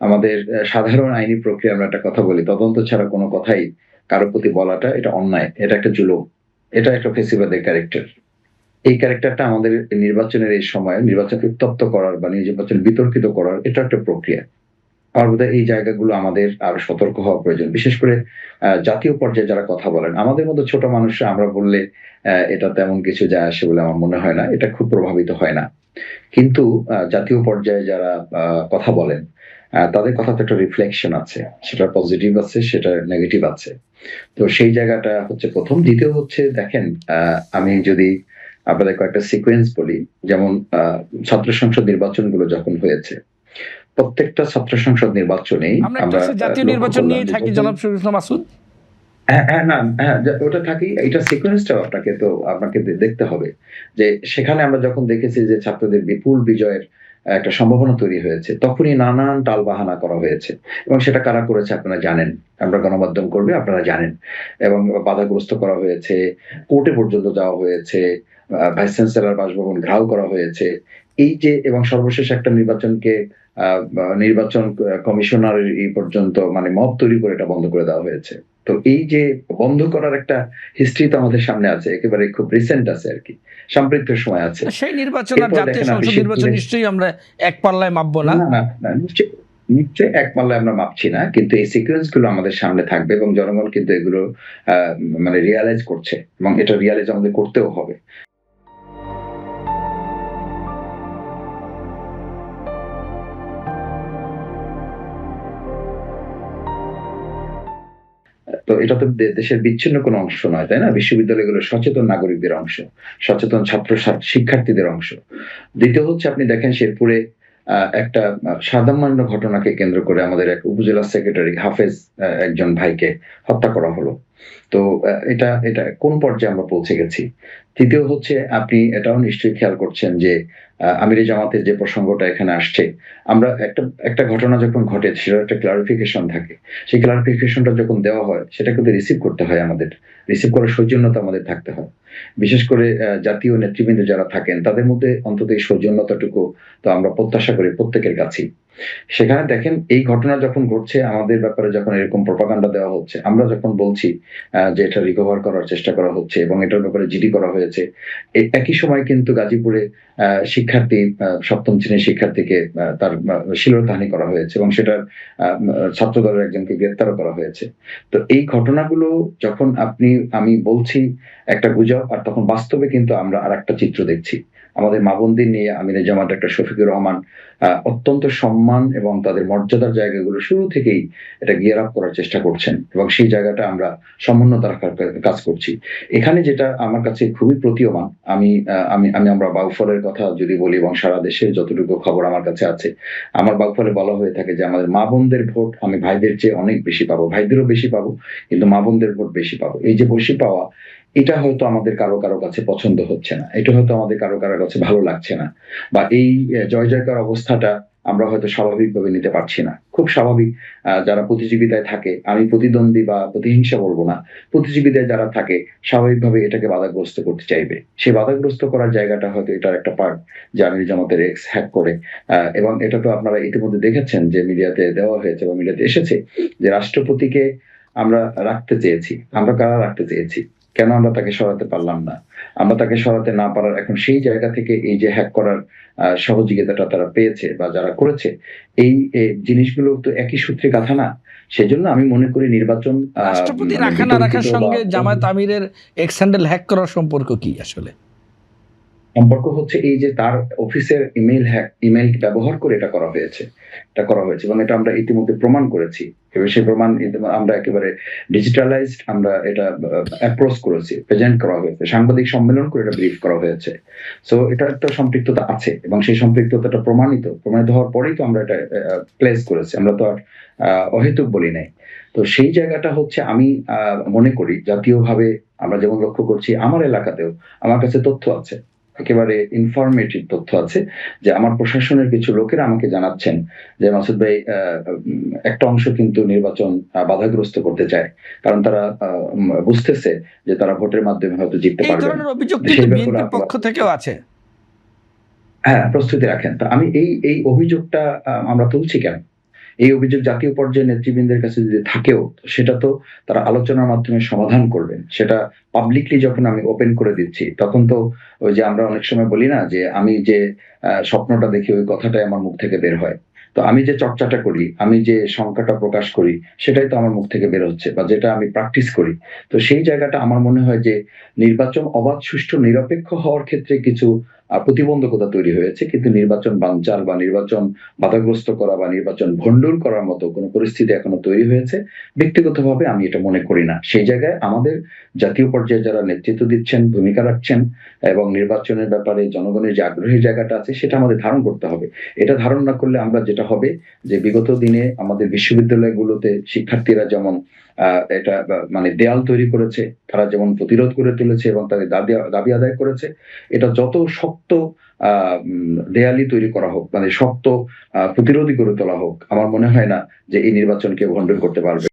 আমাদের সাধারণ আইনি প্রক্রিয়ায় আমরা একটা কথা বলি, তদন্ত ছাড়া কোনো কথাই কারো প্রতি বলাটা এটা অন্যায়। এটা একটা জুলুম। এটা একটা ফ্যাসিবাদের ক্যারেক্টার। এই ক্যারেক্টারটা আমাদের নির্বাচনের এই সময়ে নির্বাচনকে উত্তপ্ত করার বা নির্বাচন বিতর্কিত করার এটা একটা প্রক্রিয়া। আমার বোধহয় এই জায়গাগুলো আমাদের আরো সতর্ক হওয়া প্রয়োজন। বিশেষ করে জাতীয় পর্যায়ে যারা কথা বলেন, আমাদের মতো ছোট মানুষরা আমরা বললে এটা তেমন কিছু যায় আসে বলে আমার মনে হয় না। এটা খুব প্রভাবিত হয় না। কিন্তু জাতীয় পর্যায়ে যারা আ কথা বলেন, তাদের কথা তো একটা রিফ্লেকশন আছে। সেটা পজিটিভ আছে, সেটা নেগেটিভ আছে। তো সেই জায়গাটা হচ্ছে ১ম। দ্বিতীয় হচ্ছে দেখেন, আ আমি যদি আপনাদের কয়েকটা সিকোয়েন্স বলি, যেমন ছাত্র সংসদ নির্বাচনগুলো যখন হয়েছে, প্রত্যেকটা ছাত্র সংসদ নির্বাচনেই আমরা একটু আমরা জাতীয় লক্ষ্য নির্বাচন করলাম নিয়েই যে থাকি যখন জনাব শরীফুল মাসুদ। হ্যাঁ, হ্যাঁ, না, হ্যাঁ, ওটা থাকেই। এটা সিকোয়েন্সটাও আপনাকে দেখতে হবে। যে সেখানে আমরা যখন দেখেছি যে ছাত্রদের বিপুল বিজয়ের একটা সম্ভাবনা তৈরি হয়েছে, তখনই নানান টালবাহানা করা হয়েছে। এবং সেটা কারা করেছে আপনারা জানেন। আমরা গণমাধ্যম কর্মী, আপনারা জানেন। এবং বাধাগ্রস্ত করা হয়েছে, কোর্টে পর্যন্ত যাওয়া হয়েছে, ভাইস চ্যান্সেলর বাসভবন ঘেরাও করা হয়েছে। এই যে এবং সর্বশেষ একটা নির্বাচনকে আ নির্বাচন কমিশনারের পর্যন্ত মানে মব তৈরি করে এটা বন্ধ করে দেওয়া হয়েছে। তো এই যে বন্ধ করার একটা হিস্ট্রি তো আমাদের সামনে আছে। একেবারে খুব রিসেন্ট আছে আরকি। সাম্প্রতিক সময় আছে। সেই নির্বাচন আর এরপর জাতীয় দেখেন আপনি সংসদ নির্বাচন শিবপুরে নিশ্চয়ই আমরা এক পাল্লায় মাপবো না। না, না, না, নিশ্চয়ই এক পাল্লায় আমরা মাপছি না। কিন্তু এই সিকোয়েন্স গুলো আমাদের সামনে থাকবে এবং জনগণ কিন্তু এগুলো আ মানে রিয়ালাইজ করছে এবং এটা রিয়ালাইজ আমাদের করতেও হবে। তো এটা তো দেশের বিচ্ছিন্ন কোনো অংশ নয়, তাই না? বিশ্ববিদ্যালয়গুলো সচেতন নাগরিকদের অংশ, সচেতন শিক্ষার্থীদের অংশ। দ্বিতীয় হচ্ছে আপনি দেখেন শেরপুরে একটা সামান্য ঘটনাকে কেন্দ্র করে আমাদের এক উপজেলা সেক্রেটারি হাফেজ একজন ভাইকে হত্যা করা হলো। তো এটা কোন পর্যায়ে আমরা পৌঁছে গেছি? তৃতীয় হচ্ছে আপনি এটাও নিশ্চয়ই খেয়াল করছেন যে আমিরে জামাতের যে প্রসঙ্গটা এখানে আসছে, আমরা একটা ঘটনা যখন ঘটে সেটার একটা ক্লারিফিকেশন থাকে। সেই ক্লারিফিকেশনটা যখন দেওয়া হয় সেটা কিন্তু রিসিভ করতে হয় আমাদের। রিসিভ করার সৌজন্যতা আমাদের থাকতে হয়। বিশেষ করে জাতীয় নেতৃবৃন্দ যারা থাকেন তাদের মধ্যে অন্তত এই সৌজন্যতাটুকু তো আমরা প্রত্যাশা করি প্রত্যেকের কাছেই। সেখানে দেখেন এই ঘটনা যখন ঘটছে আমাদের ব্যাপারে যখন এরকম প্রপাগান্ডা দেওয়া হচ্ছে, আমরা যখন বলছি যে এটা রিকভার করার চেষ্টা করা হচ্ছে এবং এটার ব্যাপারে জিডি করা হয়েছে। একই সময় কিন্তু গাজীপুরে শিক্ষার্থী ৭ম শ্রেণীর শিক্ষার্থীকে তার শ্লীলতাহানি করা হয়েছে এবং সেটার ছাত্রদলের একজনকে গ্রেপ্তারও করা হয়েছে। তো এই ঘটনাগুলো যখন আমি বলছি একটা গুজব আর তখন বাস্তবে কিন্তু আমরা আরেকটা চিত্র দেখছি। আমাদের মা-বোনদের নিয়ে আমিরে জামাত ডাক্তার শফিকুর রহমান অত্যন্ত সম্মান এবং তাদের মর্যাদার জায়গাগুলো শুরু থেকেই এটা গিয়ার আপ করার চেষ্টা করছেন এবং সেই জায়গাটা আমরা সমুন্নত রাখার কাজ করছি। এখানে যেটা আমার কাছে খুবই প্রতীয়মান, আমি আ আমি আমি আমরা বাউফলের কথা যদি বলি এবং সারা দেশে যতটুকু খবর আমার কাছে আছে, আমার বাউফলে বলা হয়ে থাকে যে আমাদের মা-বোনদের ভোট আমি ভাইদের চেয়ে অনেক বেশি পাবো। ভাইদেরও বেশি পাবো, কিন্তু মা-বোনদের ভোট বেশি পাবো। এই যে বেশি পাওয়া, এটা হয়তো আমাদের কারো কাছে পছন্দ হচ্ছে না। এটা হয়তো আমাদের কারো কাছে ভালো লাগছে না। বা এই জয় জয়কার অবস্থাটা আমরা হয়তো স্বাভাবিকভাবে নিতে পারছি না। খুব স্বাভাবিক যারা প্রতিযোগিতায় থাকে, আমি প্রতিদ্বন্দ্বী বা প্রতিহিংসা বলব না। প্রতিযোগিতায় যারা থাকে স্বাভাবিকভাবে এটাকে বাধাগ্রস্ত করতে চাইবে। সেই বাধাগ্রস্ত করার জায়গাটা হয়তো এটার একটা পার্ট যে আমির জামাতের এক্স হ্যাক করে এবং এটা তো আপনারা ইতিমধ্যে দেখেছেন যে মিডিয়াতে দেওয়া হয়েছে বা মিডিয়াতে এসেছে যে রাষ্ট্রপতিকে আমরা রাখতে চেয়েছি। আমরা কারা রাখতে চেয়েছি? কেন আমরা তাকে সরাতে পারলাম না? আমরা তাকে সরাতে না পারার এখন সেই জায়গা থেকে এই যে হ্যাক করার সহযোগিতাটা তারা পেয়েছে বা যারা করেছে, এই জিনিসগুলো তো একই সূত্রে গাঁথা না। সেজন্য আমি মনে করি নির্বাচন রাষ্ট্রপতি মানে রাখা না রাখার বিতর্কিত বা সঙ্গে জামায়াত আমিরের এক্স হ্যান্ডেল হ্যাক করার সম্পর্ক কি আসলে? সম্পর্ক হচ্ছে এই যে তার অফিসের ইমেইল ব্যবহার করে এটা করা হয়েছে। এটা করা হয়েছে এবং এটা আমরা ইতিমধ্যে প্রমাণ করেছি। এবার সেই প্রমাণ আমরা একেবারে ডিজিটালাইজড আমরা এটা অ্যাপ্রোচ করেছি, প্রেজেন্ট করা হয়েছে। সাংবাদিক সম্মেলন করে এটা ব্রিফ করা হয়েছে। সো এটার একটা সম্পৃক্ততা আছে এবং সেই সম্পৃক্ততাটা প্রমাণিত হওয়ার পরেই তো আমরা এটা প্লেস করেছি। আমরা তো আর অহেতুক বলি নাই। তো সেই জায়গাটা হচ্ছে আমি মনে করি জাতীয়ভাবে আমরা যেমন লক্ষ্য করছি আমার এলাকাতেও আমার কাছে তথ্য আছে। একেবারে ইনফরমেটিভ তথ্য আছে যে আমার প্রশাসনের কিছু লোকেরা আমাকে জানাচ্ছেন যে মাসুদ ভাই একটা অংশ কিন্তু নির্বাচন বাধাগ্রস্ত করতে চায়। কারণ তারা বুঝতেছে যে তারা ভোটের মাধ্যমে হয়তো জিততে এই পারবেন। ধরনের অভিযোগ কিন্তু কিন্তু সেই ব্যাপারে বিএনপির আপনারা পক্ষ থেকেও আছে। হ্যাঁ, প্রস্তুতি রাখেন। তো আমি এই অভিযোগটা আমরা তুলছি কেন? এই অভিযোগ জাতীয় পর্যায়ে নেতৃবৃন্দের কাছে যদি থাকেও, সেটা তো তারা আলোচনার মাধ্যমে সমাধান করবেন। সেটা পাবলিকলি যখন আমি ওপেন করে দিচ্ছি, তখন তো ওই যে আমরা অনেক সময় বলি না যে, আমি যে স্বপ্নটা দেখি ওই কথাটাই আমার মুখ থেকে বের হয়। তো আমি যে চর্চাটা করি, আমি যে শঙ্কাটা প্রকাশ করি, সেটাই তো আমার মুখ থেকে বের হচ্ছে বা যেটা আমি প্র্যাকটিস করি। তো সেই জায়গাটা আমার মনে হয় যে নির্বাচন অবাধ, সুষ্ঠু, নিরপেক্ষ হওয়ার ক্ষেত্রে কিছু প্রতিবন্ধকতা তৈরি হয়েছে। কিন্তু নির্বাচন বানচাল বা নির্বাচন বাধাগ্রস্ত করা বা নির্বাচন ভণ্ডুল করার মতো কোনো পরিস্থিতি এখনো তৈরি হয়েছে, ব্যক্তিগতভাবে আমি এটা মনে করি না। সেই জায়গায় আমাদের জাতীয় পর্যায়ে যারা নেতৃত্ব দিচ্ছেন, ভূমিকা রাখছেন এবং নির্বাচনের ব্যাপারে জনগণের যে আগ্রহের জায়গাটা আছে, সেটা আমাদের ধারণ করতে হবে। এটা ধারণ না করলে আমরা যেটা হবে যে, বিগত দিনে আমাদের বিশ্ববিদ্যালয়গুলোতে শিক্ষার্থীরা যেমন এটা মানে দেয়াল তৈরি করেছে, তারা যেমন প্রতিরোধ করে তুলেছে এবং তাদের দাবি আদায় করেছে। এটা যত শক্ত দেয়ালই তৈরি করা হোক, মানে শক্ত প্রতিরোধী করে তোলা হোক, আমার মনে হয় না যে এই নির্বাচনকে ভণ্ডুল করতে পারবে।